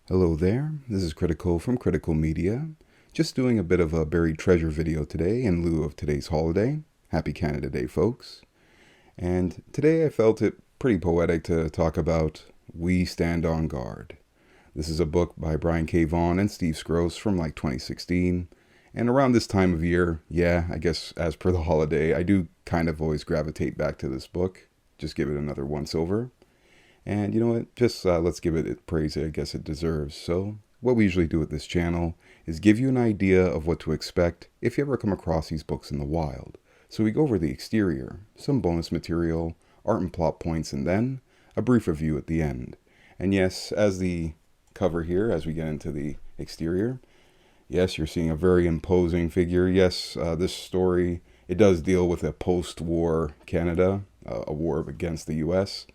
Hello there, this is Cridical from Cridical Media. Just doing a bit of a buried treasure video today in lieu of today's holiday. Happy Canada Day, folks. And today I felt it pretty poetic to talk about We Stand on Guard. This is a book by Brian K. Vaughan and Steve Skroce from like 2016. And around this time of year, yeah, I guess as per the holiday, I do kind of always gravitate back to this book. Just give it another once over. And you know what? Just let's give it the praise I guess it deserves. So, what we usually do with this channel is give you an idea of what to expect if you ever come across these books in the wild. So, we go over the exterior, some bonus material, art and plot points, and then a brief review at the end. And yes, as the cover here, as we get into the exterior, yes, you're seeing a very imposing figure. Yes, this story, it does deal with a post-war Canada, a war against the U.S.,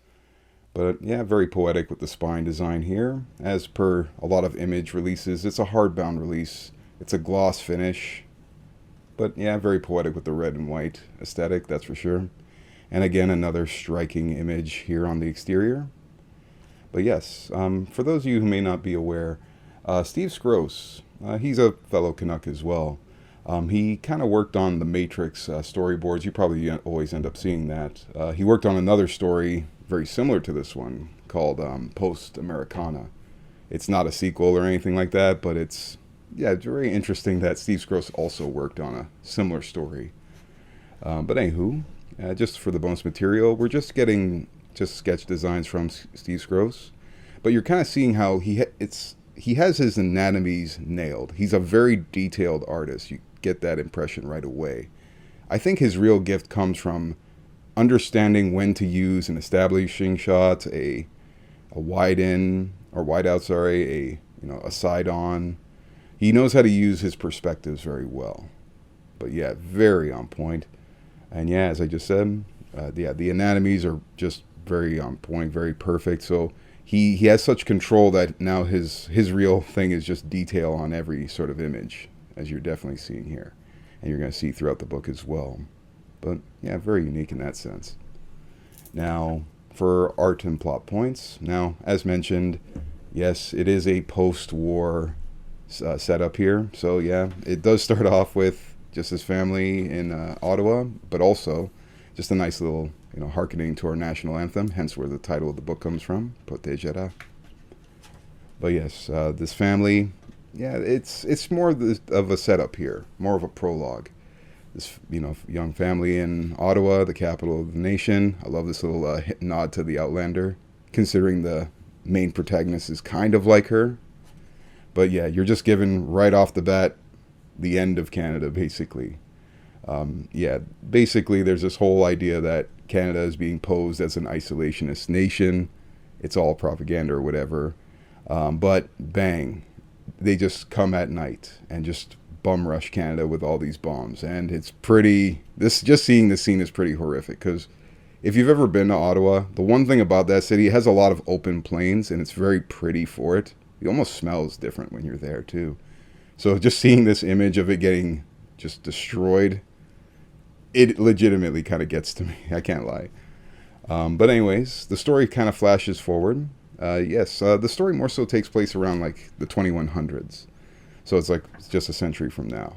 but yeah, very poetic with the spine design here. As per a lot of Image releases, it's a hardbound release. It's a gloss finish. But yeah, very poetic with the red and white aesthetic, that's for sure. And again, another striking image here on the exterior. But yes, for those of you who may not be aware, Steve Skroce, he's a fellow Canuck as well. He kind of worked on the Matrix storyboards. You probably always end up seeing that. He worked on another story very similar to this one called Post Americana. It's not a sequel or anything like that, but it's very interesting that Steve Skroce also worked on a similar story. But anywho, just for the bonus material, we're just getting just sketch designs from Steve Skroce, but you're kind of seeing how he has his anatomies nailed. He's a very detailed artist. You get that impression right away. I think his real gift comes from understanding when to use an establishing shot, a wide in or wide out, a side on. He knows how to use his perspectives very well. But yeah, very on point. And yeah, as I just said, the anatomies are just very on point, very perfect. So he has such control that now his real thing is just detail on every sort of image, as you're definitely seeing here, and you're going to see throughout the book as well. But yeah, very unique in that sense. Now, for art and plot points. Now, as mentioned, yes, it is a post-war setup here. So yeah, it does start off with just his family in Ottawa, but also just a nice little, hearkening to our national anthem, hence where the title of the book comes from, Protégera. But yes, this family, yeah, it's more of a setup here, more of a prologue. This, young family in Ottawa, the capital of the nation. I love this little nod to the Outlander, considering the main protagonist is kind of like her. But yeah, you're just given right off the bat the end of Canada, basically. Basically there's this whole idea that Canada is being posed as an isolationist nation. It's all propaganda or whatever. But bang, they just come at night and just bum rush Canada with all these bombs. And it's just seeing this scene is pretty horrific, because if you've ever been to Ottawa, the one thing about that city, it has a lot of open plains and it's very pretty for it. It almost smells different when you're there too. So just seeing this image of it getting just destroyed, it legitimately kind of gets to me. I can't lie. But anyways, the story kind of flashes forward. The story more so takes place around like the 2100s. So it's just a century from now.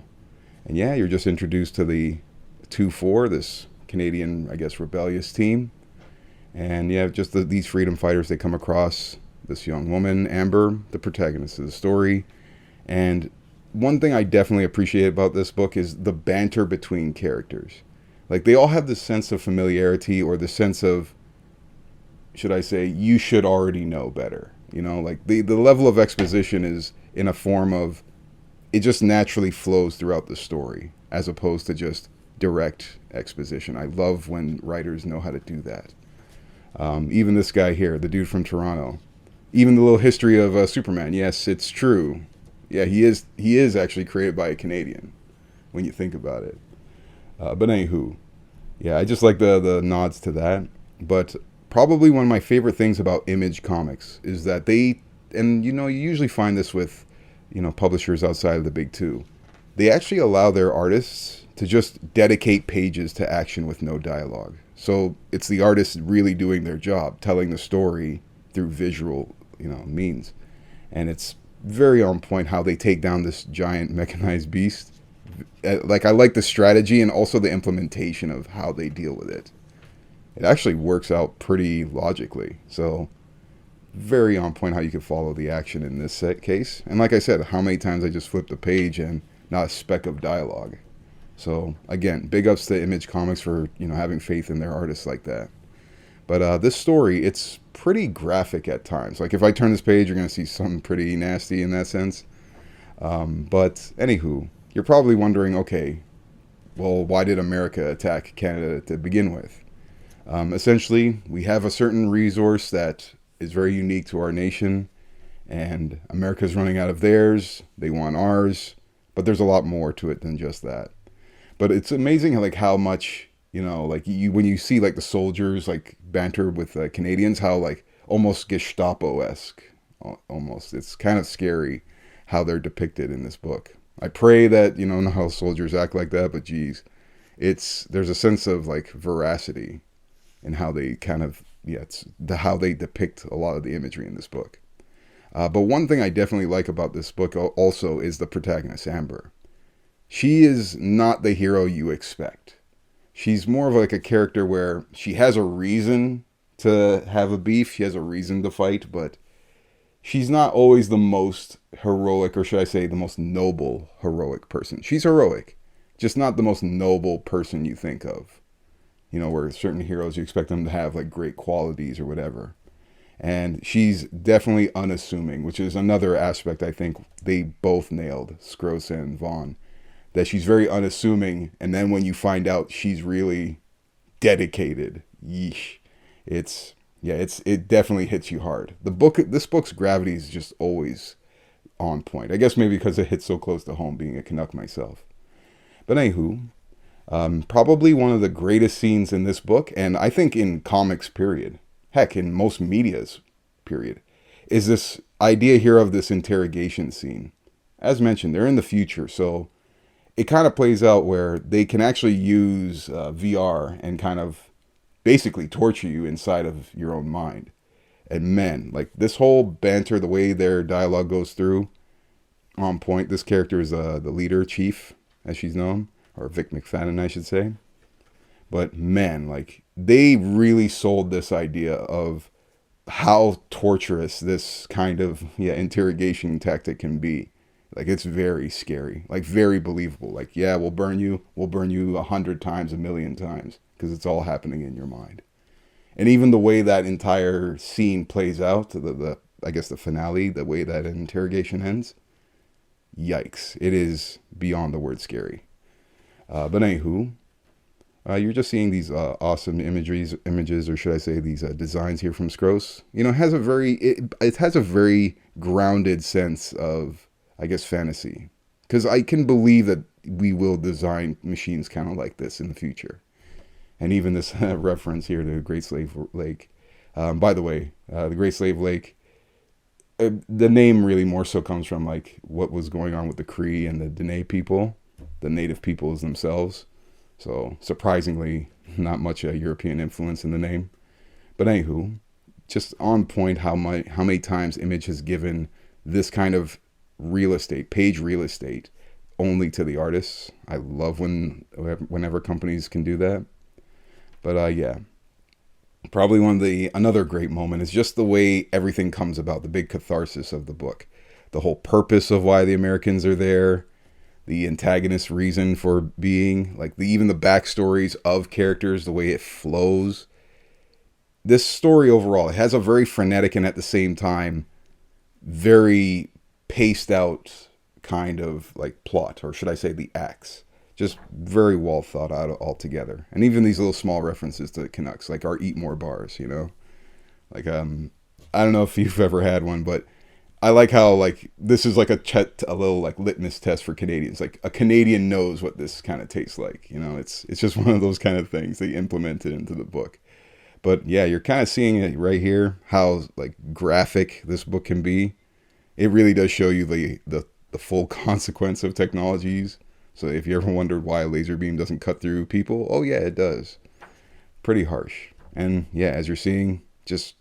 And yeah, you're just introduced to the 2-4, this Canadian, I guess, rebellious team. And yeah, just these freedom fighters, they come across this young woman, Amber, the protagonist of the story. And one thing I definitely appreciate about this book is the banter between characters. Like, they all have this sense of familiarity, or the sense of, should I say, you should already know better. Like the level of exposition is in a form of, it just naturally flows throughout the story, as opposed to just direct exposition. I love when writers know how to do that. Even this guy here, the dude from Toronto, even the little history of Superman. Yes, it's true. Yeah, he is actually created by a Canadian, when you think about it. But anywho, yeah, I just like the nods to that. But probably one of my favorite things about Image Comics is that you usually find this with, publishers outside of the big two. They actually allow their artists to just dedicate pages to action with no dialogue. So it's the artists really doing their job, telling the story through visual, means. and it's very on point how they take down this giant mechanized beast. Like, I like the strategy and also the implementation of how they deal with it. It actually works out pretty logically. So very on point how you can follow the action in this case. And like I said, how many times I just flipped the page and not a speck of dialogue. So again, big ups to Image Comics for, having faith in their artists like that. But this story, it's pretty graphic at times. Like, if I turn this page, you're going to see something pretty nasty in that sense. But anywho, you're probably wondering, okay, well, why did America attack Canada to begin with? Essentially, we have a certain resource that is very unique to our nation, and America's running out of theirs. They want ours, but there's a lot more to it than just that. But it's amazing how much, when you see the soldiers banter with Canadians, how almost Gestapo-esque, almost. It's kind of scary how they're depicted in this book. I pray that, not how soldiers act like that, but geez, there's a sense of veracity in how they how they depict a lot of the imagery in this book. But one thing I definitely like about this book also is the protagonist, Amber. She is not the hero you expect. She's more of a character where she has a reason to have a beef. She has a reason to fight, but she's not always the most heroic, or should I say the most noble heroic person. She's heroic, just not the most noble person you think of. Where certain heroes, you expect them to have great qualities or whatever. And she's definitely unassuming, which is another aspect I think they both nailed, Skroce and Vaughan. That she's very unassuming, and then when you find out she's really dedicated, yeesh. It definitely hits you hard. This book's gravity is just always on point. I guess maybe because it hits so close to home, being a Canuck myself. But anywho, probably one of the greatest scenes in this book, and I think in comics period, heck, in most media's period, is this idea here of this interrogation scene. As mentioned, they're in the future, so it kind of plays out where they can actually use VR and kind of basically torture you inside of your own mind. And men, this whole banter, the way their dialogue goes through, on point. This character is the leader, Chief, as she's known, or Vic McFadden, I should say. But men, they really sold this idea of how torturous this kind of interrogation tactic can be. It's very scary, very believable. We'll burn you 100 times, 1,000,000 times, because it's all happening in your mind. And even the way that entire scene plays out, I guess the finale, the way that interrogation ends, yikes. It is beyond the word scary. But anywho, you're just seeing these awesome images, or should I say these designs here from Skroce. It has a very grounded sense of, I guess, fantasy. Because I can believe that we will design machines kind of like this in the future. And even this reference here to Great Slave Lake. By the way, the Great Slave Lake, the name really more so comes from what was going on with the Cree and the Dene people, the native peoples themselves. So surprisingly, not much European influence in the name. But anywho, just on point how many times Image has given this kind of page real estate, only to the artists. I love whenever companies can do that. But probably another great moment is just the way everything comes about, the big catharsis of the book. The whole purpose of why the Americans are there, the antagonist's reason for being, even the backstories of characters, the way it flows. This story overall, it has a very frenetic and at the same time very paced out kind of plot, or should I say the acts. Just very well thought out altogether. And even these little small references to the Canucks, our Eat More bars, I don't know if you've ever had one, but I like how this is a little litmus test for Canadians. A Canadian knows what this kind of tastes like. It's just one of those kind of things they implemented into the book. But yeah, you're kind of seeing it right here, how graphic this book can be. It really does show you the full consequence of technologies. So if you ever wondered why a laser beam doesn't cut through people, oh yeah, it does. Pretty harsh. And yeah, as you're seeing, just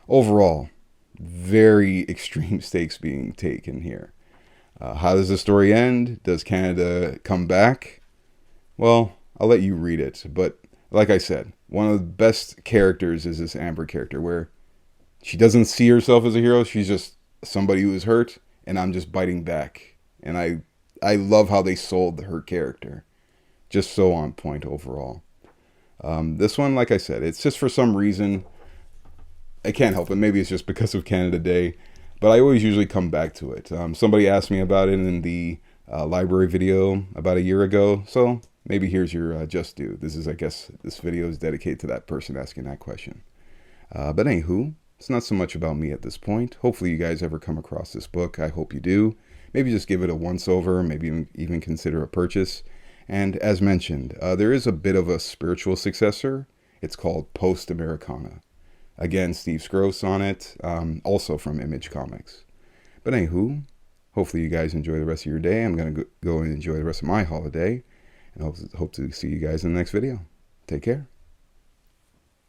overall, very extreme stakes being taken here. How does the story end? Does Canada come back? Well, I'll let you read it. But like I said, one of the best characters is this Amber character, where she doesn't see herself as a hero. She's just somebody who is hurt, and I'm just biting back. And I love how they sold her character. Just so on point overall. This one, like I said, it's just for some reason, I can't help it. Maybe it's just because of Canada Day, but I always usually come back to it. Somebody asked me about it in the library video about a year ago, so maybe here's your just due. This is, I guess, this video is dedicated to that person asking that question. But anywho, it's not so much about me at this point. Hopefully you guys ever come across this book. I hope you do. Maybe just give it a once-over, maybe even consider a purchase. And as mentioned, there is a bit of a spiritual successor. It's called Post-Americana. Again, Steve Skroce on it, also from Image Comics. But anywho, hopefully you guys enjoy the rest of your day. I'm going to go and enjoy the rest of my holiday. And hope to see you guys in the next video. Take care.